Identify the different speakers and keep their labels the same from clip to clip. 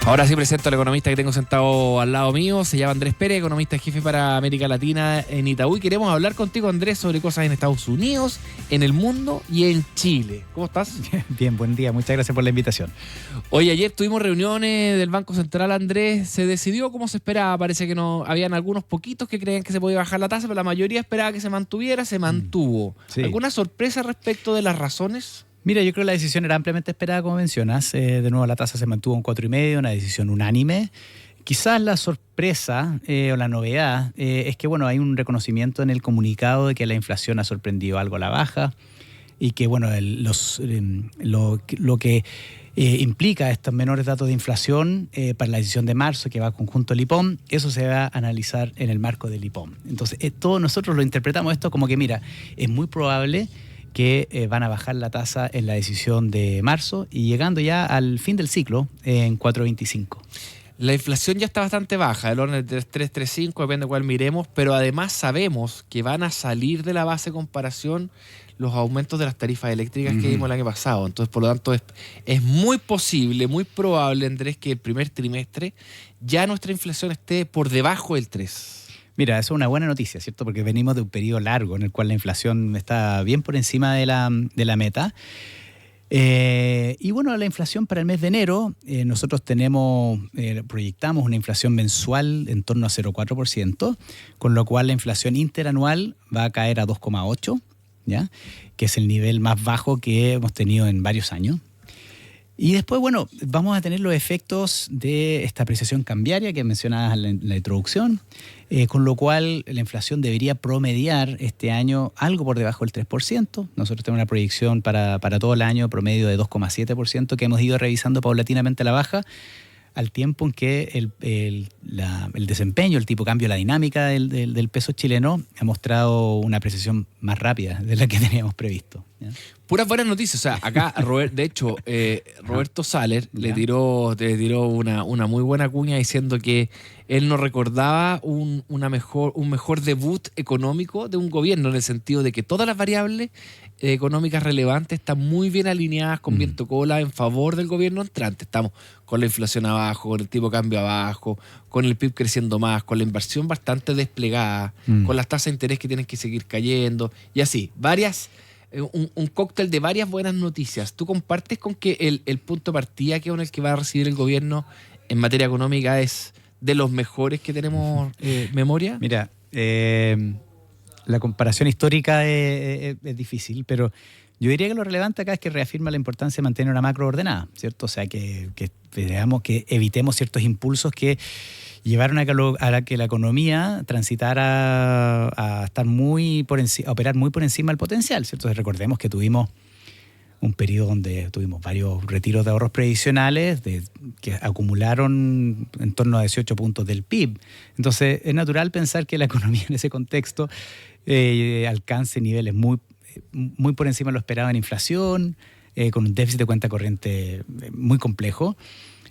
Speaker 1: Ahora sí presento al economista que tengo sentado al lado mío. Se llama Andrés Pérez, economista jefe para América Latina en Itaú. Y queremos hablar contigo, Andrés, sobre cosas en Estados Unidos, en el mundo y en Chile. ¿Cómo estás?
Speaker 2: Bien, buen día. Muchas gracias por la invitación.
Speaker 1: Hoy ayer tuvimos reuniones del Banco Central, Andrés. Se decidió como se esperaba. Parece que no habían algunos poquitos que creían que se podía bajar la tasa, pero la mayoría esperaba que se mantuviera. Se mantuvo.
Speaker 2: Sí.
Speaker 1: ¿Alguna sorpresa respecto de las razones?
Speaker 2: Mira, yo creo que la decisión era ampliamente esperada, como mencionas. De nuevo, la tasa se mantuvo en 4,5, una decisión unánime. Quizás la sorpresa o la novedad es que bueno, hay un reconocimiento en el comunicado de que la inflación ha sorprendido algo a la baja y que bueno, lo que implica estos menores datos de inflación para la decisión de marzo que va conjunto al IPOM, eso se va a analizar en el marco del IPOM. Entonces, todos nosotros lo interpretamos esto como que, mira, es muy probable que van a bajar la tasa en la decisión de marzo y llegando ya al fin del ciclo en 4,25.
Speaker 1: La inflación ya está bastante baja, el orden de 3,35, depende de cuál miremos, pero además sabemos que van a salir de la base de comparación los aumentos de las tarifas eléctricas que vimos el año pasado. Entonces, por lo tanto, es muy posible, muy probable, Andrés, que el primer trimestre ya nuestra inflación esté por debajo del 3%.
Speaker 2: Mira, eso es una buena noticia, ¿cierto? Porque venimos de un periodo largo en el cual la inflación está bien por encima de la meta. Y bueno, la inflación para el mes de enero, nosotros proyectamos una inflación mensual en torno a 0,4%, con lo cual la inflación interanual va a caer a 2,8%, ¿ya? Que es el nivel más bajo que hemos tenido en varios años. Y después, bueno, vamos a tener los efectos de esta apreciación cambiaria que mencionabas en la introducción, con lo cual la inflación debería promediar este año algo por debajo del 3%. Nosotros tenemos una proyección para todo el año promedio de 2,7% que hemos ido revisando paulatinamente a la baja, al tiempo en que el desempeño, el tipo de cambio, la dinámica del peso chileno ha mostrado una apreciación más rápida de la que teníamos previsto, ¿ya?
Speaker 1: Puras buenas noticias. O sea, acá, de hecho, Roberto Saller le tiró una muy buena cuña diciendo que él no recordaba un mejor debut económico de un gobierno, en el sentido de que todas las variables económicas relevantes están muy bien alineadas con viento cola en favor del gobierno entrante. Estamos con la inflación abajo, con el tipo de cambio abajo, con el PIB creciendo más, con la inversión bastante desplegada, con las tasas de interés que tienen que seguir cayendo y así, un cóctel de varias buenas noticias. ¿Tú compartes con que el punto de partida que con el que va a recibir el gobierno en materia económica es de los mejores que tenemos memoria?
Speaker 2: Mira, la comparación histórica es difícil, pero yo diría que lo relevante acá es que reafirma la importancia de mantener una macro ordenada, ¿cierto? O sea, que evitemos ciertos impulsos que llevaron a que la economía transitara a estar a operar muy por encima del potencial, ¿cierto? Recordemos que tuvimos un periodo donde tuvimos varios retiros de ahorros previsionales que acumularon en torno a 18 puntos del PIB. Entonces, es natural pensar que la economía en ese contexto alcance niveles muy por encima de lo esperado en inflación, con un déficit de cuenta corriente muy complejo.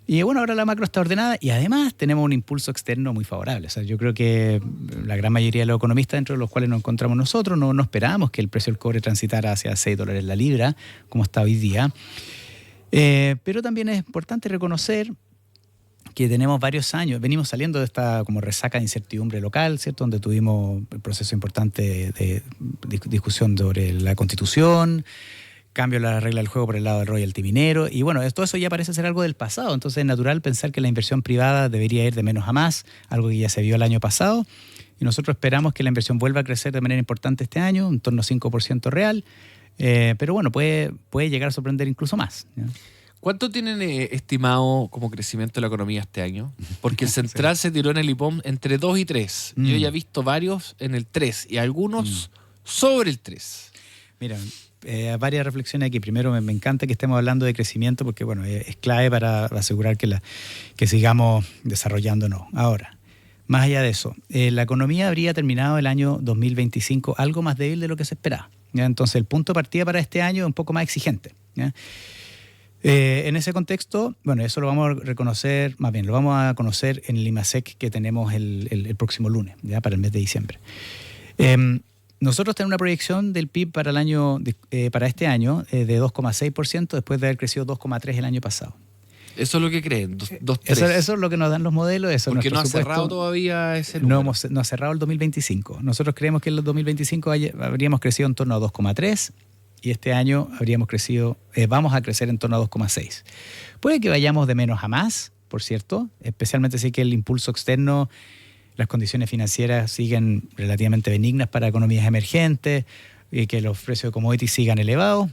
Speaker 2: Y bueno, ahora la macro está ordenada y además tenemos un impulso externo muy favorable. O sea, yo creo que la gran mayoría de los economistas, dentro de los cuales nos encontramos nosotros, no esperábamos que el precio del cobre transitara hacia $6 la libra, como está hoy día. Pero también es importante reconocer que tenemos varios años, venimos saliendo de esta como resaca de incertidumbre local, ¿cierto? Donde tuvimos el proceso importante de discusión sobre la Constitución, cambio de la regla del juego por el lado del royalty minero, y bueno, todo eso ya parece ser algo del pasado. Entonces es natural pensar que la inversión privada debería ir de menos a más, algo que ya se vio el año pasado, y nosotros esperamos que la inversión vuelva a crecer de manera importante este año, en torno a 5% real, pero bueno, puede llegar a sorprender incluso más, ¿ya?
Speaker 1: ¿Cuánto tienen estimado como crecimiento de la economía este año? Porque el Central se tiró en el IPOM entre 2 y 3. Yo ya he visto varios en el 3 y algunos sobre el 3.
Speaker 2: Mira, varias reflexiones aquí. Primero, me encanta que estemos hablando de crecimiento porque bueno, es clave para asegurar que sigamos desarrollándonos. Ahora, más allá de eso, la economía habría terminado el año 2025 algo más débil de lo que se esperaba, ¿ya? Entonces, el punto de partida para este año es un poco más exigente, ¿ya? En ese contexto, bueno, eso lo vamos a reconocer, más bien, lo vamos a conocer en el IMASEC que tenemos el próximo lunes, ya para el mes de diciembre. Nosotros tenemos una proyección del PIB para este año de 2,6% después de haber crecido 2,3% el año pasado.
Speaker 1: Eso es lo que creen, 2-3.
Speaker 2: Eso es lo que nos dan los modelos. Eso
Speaker 1: porque
Speaker 2: es
Speaker 1: no ha
Speaker 2: nuestro
Speaker 1: cerrado
Speaker 2: supuesto.
Speaker 1: todavía ese número.
Speaker 2: No ha cerrado el 2025. Nosotros creemos que en el 2025 habríamos crecido en torno a 2,3 y este año vamos a crecer en torno a 2,6. Puede que vayamos de menos a más, por cierto, especialmente si que el impulso externo, las condiciones financieras siguen relativamente benignas para economías emergentes y que los precios de commodities sigan elevados.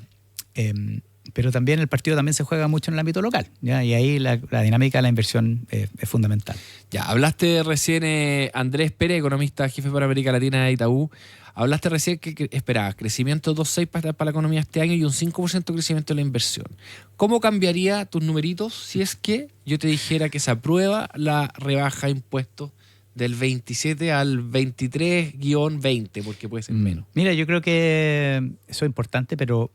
Speaker 2: Pero también el partido también se juega mucho en el ámbito local, ¿ya? Y ahí la dinámica de la inversión es fundamental.
Speaker 1: Ya, hablaste recién, Andrés Pérez, economista jefe para América Latina de Itaú, hablaste recién que esperabas crecimiento de 2,6 para la economía este año y un 5% de crecimiento de la inversión. ¿Cómo cambiaría tus numeritos si es que yo te dijera que se aprueba la rebaja de impuestos del 27 al 23-20, porque puede ser menos?
Speaker 2: Mira, yo creo que eso es importante, pero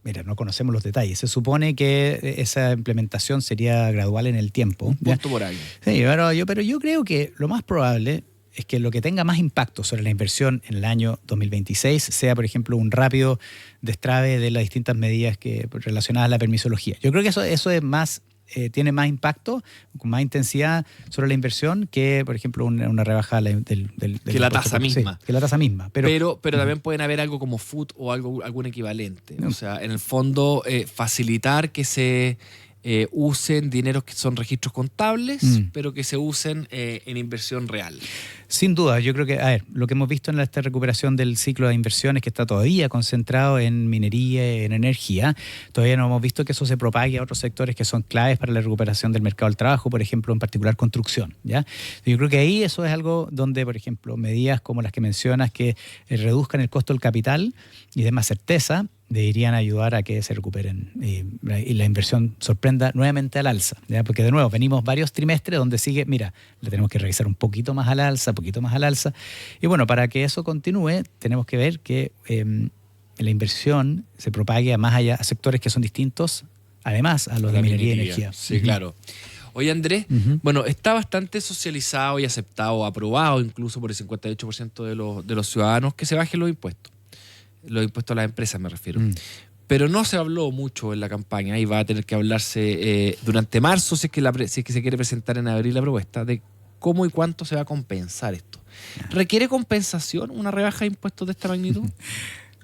Speaker 2: mira, no conocemos los detalles. Se supone que esa implementación sería gradual en el tiempo.
Speaker 1: Un punto por año.
Speaker 2: Sí, pero yo creo que lo más probable es que lo que tenga más impacto sobre la inversión en el año 2026 sea, por ejemplo, un rápido destrabe de las distintas medidas relacionadas a la permisología. Yo creo que eso es más, tiene más impacto, con más intensidad sobre la inversión que, por ejemplo, una rebaja del
Speaker 1: que la tasa misma.
Speaker 2: Sí, que la tasa misma.
Speaker 1: Pero también pueden haber algo como FUT o algún equivalente. O sea, en el fondo, facilitar que se usen dineros que son registros contables, pero que se usen en inversión real.
Speaker 2: Sin duda, yo creo que, lo que hemos visto en esta recuperación del ciclo de inversiones que está todavía concentrado en minería y en energía, todavía no hemos visto que eso se propague a otros sectores que son claves para la recuperación del mercado del trabajo, por ejemplo, en particular construcción, ¿ya? Yo creo que ahí eso es algo donde, por ejemplo, medidas como las que mencionas que reduzcan el costo del capital y den más certeza, deberían ayudar a que se recuperen y la inversión sorprenda nuevamente al alza, ¿ya? Porque de nuevo venimos varios trimestres donde sigue, mira, le tenemos que revisar un poquito más al alza, y bueno, para que eso continúe tenemos que ver que la inversión se propague a más allá, a sectores que son distintos, además a los de minería y energía.
Speaker 1: Sí, claro. Oye, Andrés, bueno, está bastante socializado y aceptado, aprobado incluso por el 58% de los ciudadanos que se bajen los impuestos a las empresas, me refiero. Pero no se habló mucho en la campaña y va a tener que hablarse durante marzo, si es que se quiere presentar en abril la propuesta, de cómo y cuánto se va a compensar esto. ¿Requiere compensación una rebaja de impuestos de esta magnitud?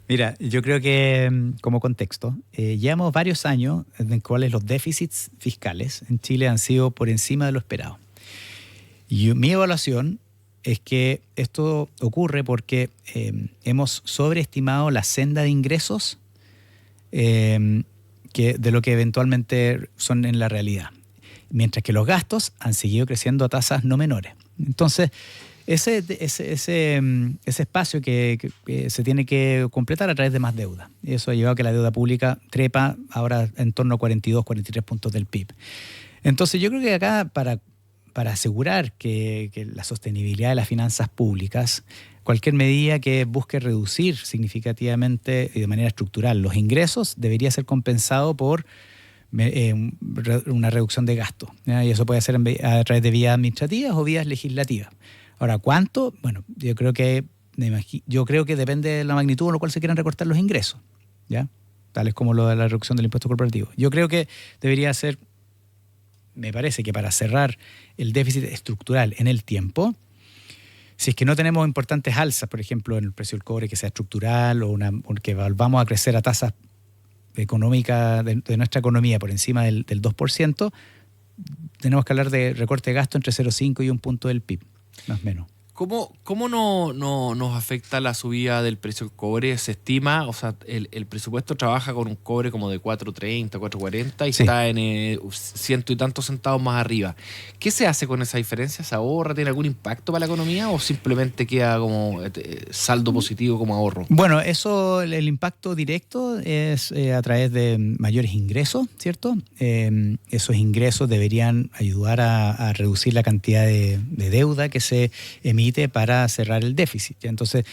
Speaker 2: Mira, yo creo que como contexto, llevamos varios años en los cuales los déficits fiscales en Chile han sido por encima de lo esperado. Y mi evaluación es que esto ocurre porque hemos sobreestimado la senda de ingresos de lo que eventualmente son en la realidad, mientras que los gastos han seguido creciendo a tasas no menores. Entonces, ese espacio que se tiene que completar a través de más deuda. Y eso ha llevado a que la deuda pública trepa ahora en torno a 42, 43 puntos del PIB. Entonces, yo creo que acá para asegurar que la sostenibilidad de las finanzas públicas, cualquier medida que busque reducir significativamente y de manera estructural los ingresos debería ser compensado por una reducción de gasto, ¿ya? Y eso puede ser a través de vías administrativas o vías legislativas. Ahora, ¿cuánto? Bueno, yo creo que depende de la magnitud con lo cual se quieran recortar los ingresos, ¿ya? Tales como lo de la reducción del impuesto corporativo. Yo creo que debería ser, me parece que para cerrar el déficit estructural en el tiempo, si es que no tenemos importantes alzas, por ejemplo, en el precio del cobre que sea estructural o que volvamos a crecer a tasas económicas de nuestra economía por encima del 2%, tenemos que hablar de recorte de gasto entre 0,5 y 1 punto del PIB, más o menos.
Speaker 1: ¿Cómo no nos afecta la subida del precio del cobre? Se estima, o sea, el presupuesto trabaja con un cobre como de 4.30, 4.40 y
Speaker 2: Sí.
Speaker 1: está en ciento y tantos centavos más arriba. ¿Qué se hace con esa diferencia? ¿Se ahorra? ¿Tiene algún impacto para la economía o simplemente queda como saldo positivo como ahorro?
Speaker 2: Bueno, eso, el impacto directo es a través de mayores ingresos, ¿cierto? Esos ingresos deberían ayudar a reducir la cantidad de deuda que se emite para cerrar el déficit. Entonces,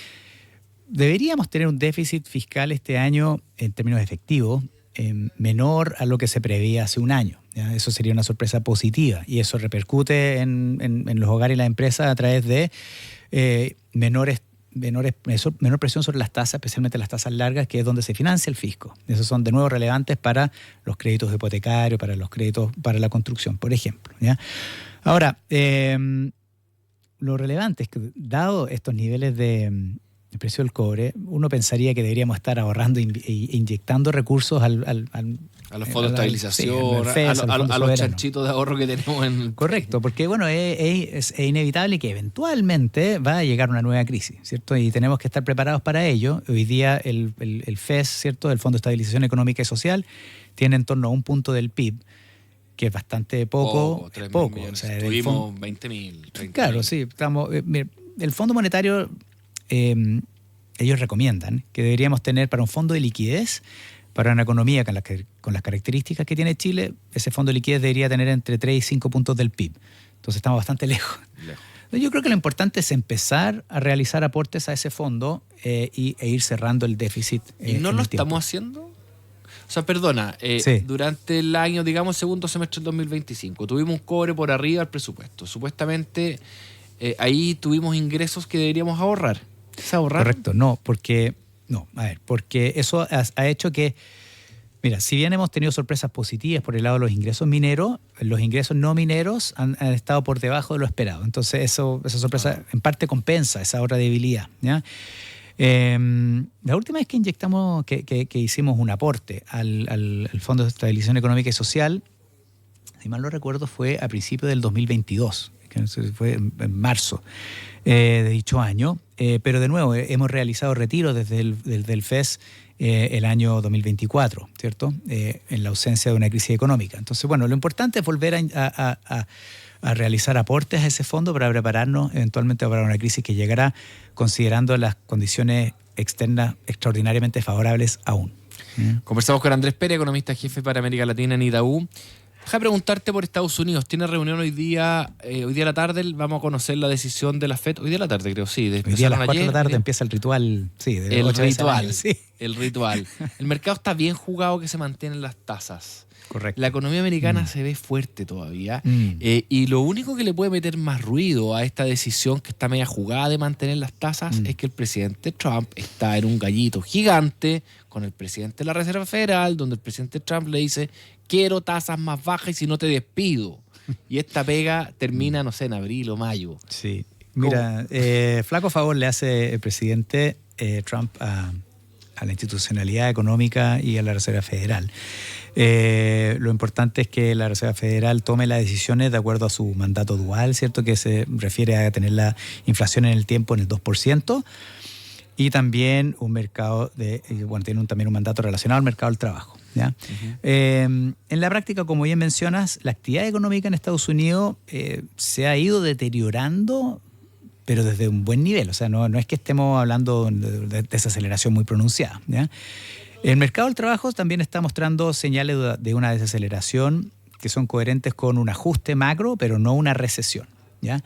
Speaker 2: deberíamos tener un déficit fiscal este año en términos efectivos menor a lo que se preveía hace un año, ¿ya? Eso sería una sorpresa positiva y eso repercute en los hogares y las empresas a través de menores menor presión sobre las tasas, especialmente las tasas largas, que es donde se financia el fisco. Esos son de nuevo relevantes para los créditos hipotecarios, para los créditos para la construcción, por ejemplo, ¿ya? Ahora, lo relevante es que, dado estos niveles de precio del cobre, uno pensaría que deberíamos estar ahorrando e inyectando recursos
Speaker 1: a los fondos de estabilización, a los chanchitos de ahorro que tenemos en...
Speaker 2: Correcto, porque bueno, es inevitable que eventualmente va a llegar una nueva crisis, ¿cierto? Y tenemos que estar preparados para ello. Hoy día el FES, ¿cierto?, el Fondo de Estabilización Económica y Social, tiene en torno a 1% del PIB, que es bastante poco. Es poco.
Speaker 1: O sea, tuvimos 20.000.
Speaker 2: Claro, sí. Estamos, el Fondo Monetario, ellos recomiendan que deberíamos tener para un fondo de liquidez, para una economía con las características que tiene Chile, ese fondo de liquidez debería tener entre 3 y 5 puntos del PIB. Entonces estamos bastante lejos. Yo creo que lo importante es empezar a realizar aportes a ese fondo e ir cerrando el déficit.
Speaker 1: ¿Y no lo estamos haciendo? O sea, perdona, sí. Durante el año, digamos, segundo semestre del 2025, tuvimos un cobre por arriba del presupuesto. Supuestamente ahí tuvimos ingresos que deberíamos ahorrar. ¿Se ahorraron?
Speaker 2: Correcto, porque eso ha hecho que, mira, si bien hemos tenido sorpresas positivas por el lado de los ingresos mineros, los ingresos no mineros han estado por debajo de lo esperado. Entonces esa sorpresa en parte compensa esa otra debilidad, ¿ya? La última vez que inyectamos, que hicimos un aporte al Fondo de Estabilización Económica y Social, si mal no recuerdo, fue a principios del 2022, que fue en marzo de dicho año. Pero de nuevo, hemos realizado retiros desde el FES el año 2024, ¿cierto? En la ausencia de una crisis económica. Entonces, bueno, lo importante es volver a realizar aportes a ese fondo para prepararnos eventualmente para una crisis que llegará, considerando las condiciones externas extraordinariamente favorables aún.
Speaker 1: Conversamos con Andrés Pérez, economista jefe para América Latina en Itaú. Deja preguntarte por Estados Unidos. ¿Tiene reunión hoy día a la tarde? Vamos a conocer la decisión de la FED. Hoy día a la tarde, creo, sí.
Speaker 2: Hoy día a las 4 de la tarde empieza el ritual. Sí,
Speaker 1: el ritual. El mercado está bien jugado que se mantienen las tasas.
Speaker 2: Correcto.
Speaker 1: La economía americana se ve fuerte todavía y lo único que le puede meter más ruido a esta decisión que está media jugada de mantener las tasas es que el presidente Trump está en un gallito gigante con el presidente de la Reserva Federal, donde el presidente Trump le dice: quiero tasas más bajas y si no te despido. Y esta pega termina, no sé, en abril o mayo.
Speaker 2: Sí. Mira, flaco favor le hace el presidente Trump a la institucionalidad económica y a la Reserva Federal. Lo importante es que la Reserva Federal tome las decisiones de acuerdo a su mandato dual, ¿cierto?, que se refiere a tener la inflación en el tiempo en el 2%, y también un mercado tiene también un mandato relacionado al mercado del trabajo, ¿ya? En la práctica, como bien mencionas, la actividad económica en Estados Unidos se ha ido deteriorando, pero desde un buen nivel. O sea, no es que estemos hablando de desaceleración muy pronunciada, ¿ya? El mercado del trabajo también está mostrando señales de una desaceleración que son coherentes con un ajuste macro, pero no una recesión, ¿ya?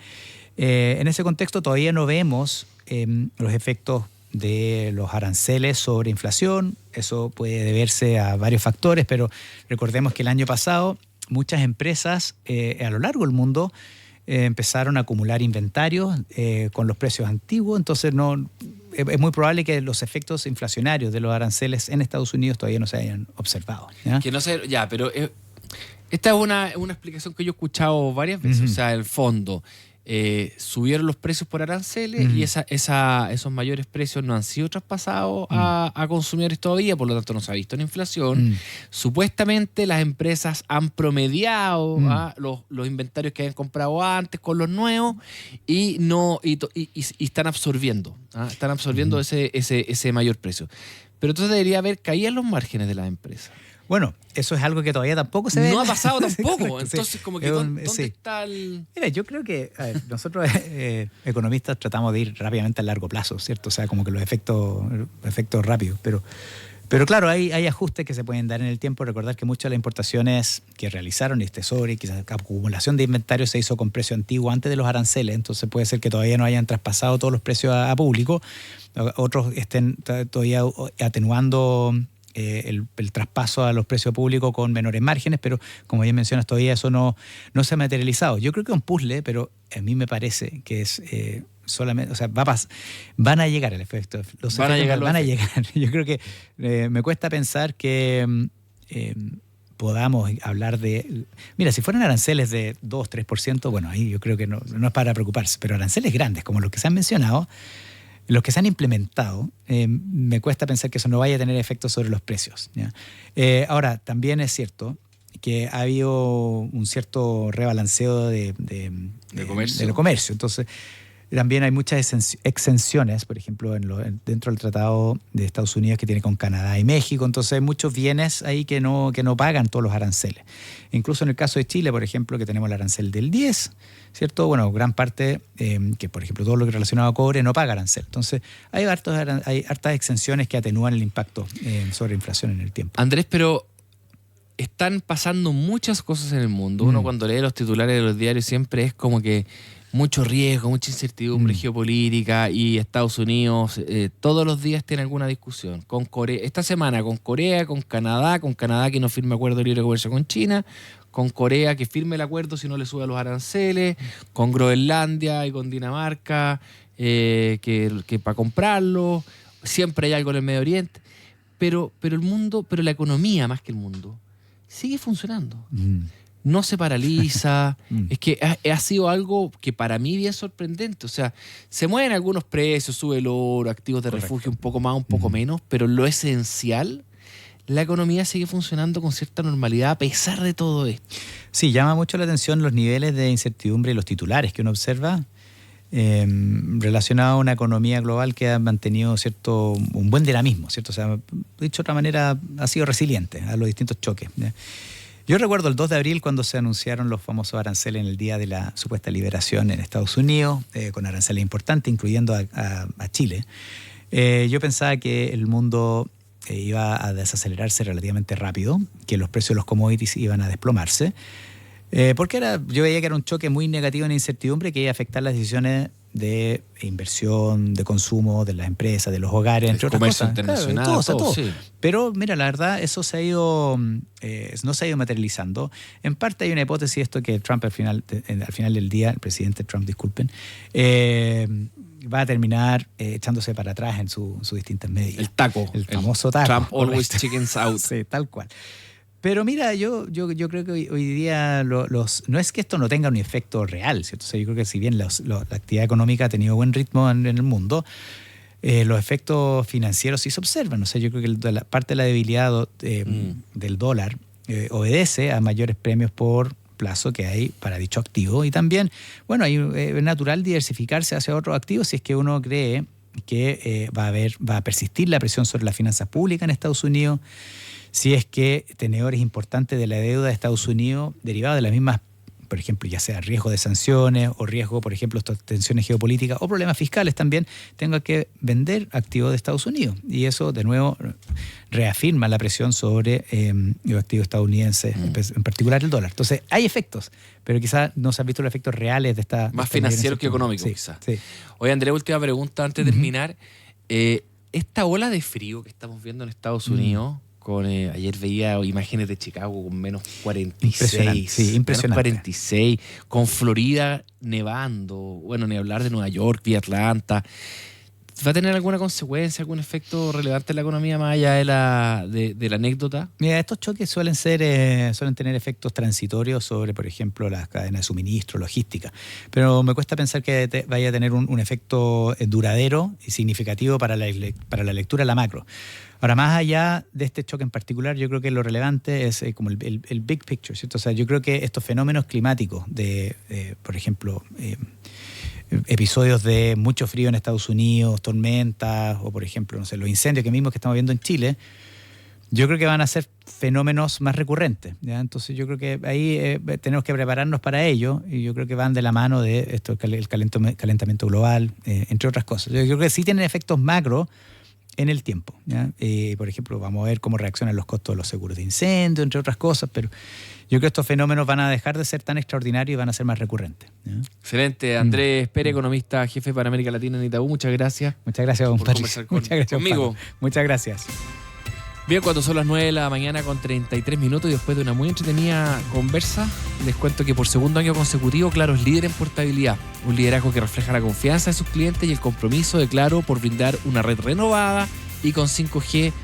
Speaker 2: En ese contexto todavía no vemos los efectos de los aranceles sobre inflación. Eso puede deberse a varios factores, pero recordemos que el año pasado muchas empresas a lo largo del mundo empezaron a acumular inventarios con los precios antiguos. Entonces es muy probable que los efectos inflacionarios de los aranceles en Estados Unidos todavía no se hayan observado, ¿ya?
Speaker 1: Que no sé, pero esta es una explicación que yo he escuchado varias veces. O sea, el fondo subieron los precios por aranceles y esos mayores precios no han sido traspasados a consumidores todavía, por lo tanto no se ha visto en inflación. Supuestamente las empresas han promediado los inventarios que habían comprado antes con los nuevos y están absorbiendo. Están absorbiendo ese mayor precio. Pero entonces debería haber caído en los márgenes de las empresas.
Speaker 2: Bueno, eso es algo que todavía tampoco se ve.
Speaker 1: No ha pasado tampoco. Entonces, como que ¿dónde está el...?
Speaker 2: Mira, yo creo que nosotros economistas tratamos de ir rápidamente a largo plazo, ¿cierto? O sea, como que los efectos rápidos. Pero claro, hay ajustes que se pueden dar en el tiempo. Recordar que muchas de las importaciones que realizaron sobre quizás la acumulación de inventario se hizo con precio antiguo antes de los aranceles. Entonces puede ser que todavía no hayan traspasado todos los precios a público. Otros estén todavía atenuando el traspaso a los precios públicos con menores márgenes, pero como bien mencionas, todavía eso no se ha materializado. Yo creo que es un puzzle, pero a mí me parece que es solamente, o sea, van a llegar el efecto.
Speaker 1: Van a
Speaker 2: llegar. Yo creo que me cuesta pensar que podamos hablar de... Mira, si fueran aranceles de 2-3%, bueno, ahí yo creo que no es para preocuparse, pero aranceles grandes, como los que se han mencionado, los que se han implementado, me cuesta pensar que eso no vaya a tener efectos sobre los precios, ¿ya? Ahora, también es cierto que ha habido un cierto rebalanceo de comercio. Entonces, también hay muchas exenciones, por ejemplo, dentro del Tratado de Estados Unidos que tiene con Canadá y México. Entonces hay muchos bienes ahí que no pagan todos los aranceles. Incluso en el caso de Chile, por ejemplo, que tenemos el arancel del 10, ¿cierto? Bueno, gran parte, que por ejemplo todo lo que es relacionado a cobre no paga arancel. Entonces hay hartas exenciones que atenúan el impacto sobre inflación en el tiempo.
Speaker 1: Andrés, pero están pasando muchas cosas en el mundo. Uno cuando lee los titulares de los diarios siempre es como que mucho riesgo, mucha incertidumbre geopolítica, y Estados Unidos todos los días tiene alguna discusión. Con Corea, esta semana con Corea, con Canadá que no firme acuerdo de libre comercio con China, con Corea que firme el acuerdo si no le sube los aranceles, con Groenlandia y con Dinamarca que para comprarlo, siempre hay algo en el Medio Oriente, pero el mundo, pero la economía más que el mundo, sigue funcionando. No se paraliza. Es que ha sido algo que para mí bien sorprendente. O sea, se mueven algunos precios, sube el oro, activos de refugio un poco más, un poco menos, pero lo esencial, la economía sigue funcionando con cierta normalidad a pesar de todo esto.
Speaker 2: Sí, llama mucho la atención los niveles de incertidumbre y los titulares que uno observa relacionado a una economía global que ha mantenido un buen dinamismo, ¿cierto? O sea, dicho de otra manera, ha sido resiliente a los distintos choques, ¿ya? Yo recuerdo el 2 de abril cuando se anunciaron los famosos aranceles en el día de la supuesta liberación en Estados Unidos, con aranceles importantes, incluyendo a Chile. Yo pensaba que el mundo iba a desacelerarse relativamente rápido, que los precios de los commodities iban a desplomarse, porque yo veía que era un choque muy negativo en incertidumbre que iba a afectar las decisiones de inversión, de consumo, de las empresas, de los hogares, entre otras cosas.
Speaker 1: Internacional,
Speaker 2: todo.
Speaker 1: Sí.
Speaker 2: Pero mira, la verdad, eso no se ha ido materializando. En parte hay una hipótesis, esto que Trump al final del día, el presidente Trump, disculpen, va a terminar echándose para atrás en sus distintas medidas.
Speaker 1: El taco.
Speaker 2: El famoso taco.
Speaker 1: Trump always chickens out.
Speaker 2: Sí, tal cual. Pero mira, yo creo que hoy día no es que esto no tenga un efecto real, ¿cierto? O sea, yo creo que si bien la actividad económica ha tenido buen ritmo en el mundo, los efectos financieros sí se observan. O sea, yo creo que parte de la debilidad del dólar obedece a mayores premios por plazo que hay para dicho activo. Y también, bueno, es natural diversificarse hacia otros activos si es que uno cree que va a persistir la presión sobre las finanzas públicas en Estados Unidos, si es que tenedores importantes de la deuda de Estados Unidos, derivados de las mismas, por ejemplo, ya sea riesgo de sanciones o riesgo, por ejemplo, de tensiones geopolíticas o problemas fiscales también, tenga que vender activos de Estados Unidos. Y eso, de nuevo, reafirma la presión sobre los activos estadounidenses, en particular el dólar. Entonces, hay efectos, pero quizás no se han visto los efectos reales de esta...
Speaker 1: Más financieros que económicos,
Speaker 2: sí,
Speaker 1: quizás.
Speaker 2: Sí.
Speaker 1: Oye, Andrea, última pregunta antes de terminar. Esta ola de frío que estamos viendo en Estados Unidos... ayer veía imágenes de Chicago con menos 46.
Speaker 2: Sí, impresionante.
Speaker 1: Menos 46, con Florida nevando. Bueno, ni hablar de Nueva York, vía Atlanta. ¿Va a tener alguna consecuencia, algún efecto relevante en la economía más allá de la anécdota?
Speaker 2: Mira, estos choques suelen tener efectos transitorios sobre, por ejemplo, las cadenas de suministro, logística. Pero me cuesta pensar que vaya a tener un efecto duradero y significativo para la lectura de la macro. Ahora, más allá de este choque en particular, yo creo que lo relevante es como el big picture, ¿cierto? O sea, yo creo que estos fenómenos climáticos por ejemplo, episodios de mucho frío en Estados Unidos, tormentas, o por ejemplo, no sé, los incendios que estamos viendo en Chile, yo creo que van a ser fenómenos más recurrentes, ¿ya? Entonces yo creo que ahí tenemos que prepararnos para ello, y yo creo que van de la mano de esto, el calentamiento global, entre otras cosas. Yo creo que sí tienen efectos macro en el tiempo, ¿ya? Por ejemplo, vamos a ver cómo reaccionan los costos de los seguros de incendio, entre otras cosas, pero yo creo que estos fenómenos van a dejar de ser tan extraordinarios y van a ser más recurrentes, ¿ya?
Speaker 1: Excelente. Andrés Pérez, economista jefe para América Latina en Itaú, muchas gracias.
Speaker 2: Muchas gracias,
Speaker 1: por conversar conmigo.
Speaker 2: Muchas gracias.
Speaker 1: Bien, cuando son las 9 de la mañana con 33 minutos y después de una muy entretenida conversa, les cuento que por segundo año consecutivo Claro es líder en portabilidad. Un liderazgo que refleja la confianza de sus clientes y el compromiso de Claro por brindar una red renovada y con 5G